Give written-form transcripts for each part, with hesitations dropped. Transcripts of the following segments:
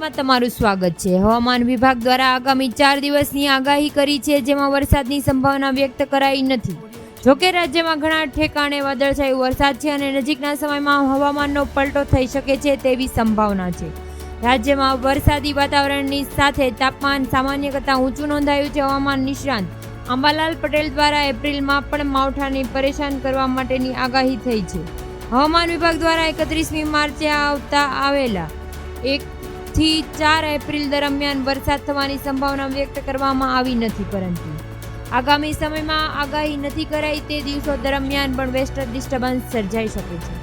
સમાચારમાં તમારું સ્વાગત છે। હવામાન વિભાગ દ્વારા આગામી 4 દિવસની આગાહી કરી છે, જેમાં વરસાદની સંભાવના વ્યક્ત કરાઈ નથી। જોકે રાજ્યમાં ઘણા ઠેકાણે વાદળછાયો વરસાદ છે અને નજીકના સમયમાં હવામાનનો પલટો થઈ શકે છે તેવી સંભાવના છે। રાજ્યમાં વરસાદી વાતાવરણની સાથે તાપમાન સામાન્ય કરતાં ઊંચું નોંધાયું છે। હવામાન નિષ્ણાંત અંબાલાલ પટેલ દ્વારા એપ્રિલમાં પણ માવઠાને પરેશાન કરવા માટેની આગાહી થઈ છે। હવામાન વિભાગ દ્વારા 31મી માર્ચે આવેલા 1 થી 4 એપ્રિલ દરમિયાન વરસાદ થવાની સંભાવના વ્યક્ત કરવામાં આવી નથી, પરંતુ આગામી સમયમાં આગાહી નથી કરાઈ તે દિવસો દરમિયાન પણ વેસ્ટર્ન ડિસ્ટર્બન્સ સર્જાઈ શકે છે।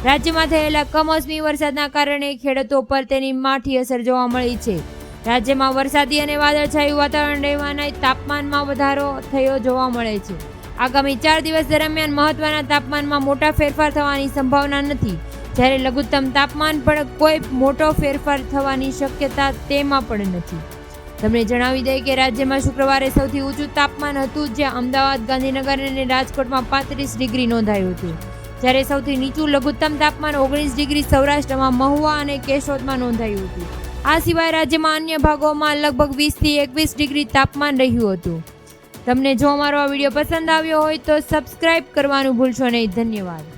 રાજ્યમાં થયેલા કમોસમી વરસાદના કારણે ખેડૂતો પર તેની માઠી અસર જોવા મળી છે। રાજ્યમાં વરસાદી અને વાદળછાયું વાતાવરણ રહેવાના તાપમાનમાં વધારો થયો જોવા મળે છે। આગામી 4 દિવસ દરમિયાન મહત્વના તાપમાનમાં મોટા ફેરફાર થવાની સંભાવના નથી, જ્યારે લઘુત્તમ તાપમાન પણ કોઈ મોટો ફેરફાર થવાની શક્યતા તેમાં પણ નથી। તમને જણાવી દઈએ કે રાજ્યમાં શુક્રવારે સૌથી ઊંચું તાપમાન હતું, જ્યાં અમદાવાદ, ગાંધીનગર અને રાજકોટમાં 35 ડિગ્રી નોંધાયું હતું, જ્યારે સૌથી નીચું લઘુત્તમ તાપમાન 19 ડિગ્રી સૌરાષ્ટ્રમાં મહુવા અને કેશોદમાં નોંધાયું હતું। આ સિવાય રાજ્યમાં અન્ય ભાગોમાં લગભગ 20 થી 21 ડિગ્રી તાપમાન રહ્યું હતું। તમને જો અમારો આ વિડીયો પસંદ આવ્યો હોય તો સબસ્ક્રાઇબ કરવાનું ભૂલશો નહીં। ધન્યવાદ।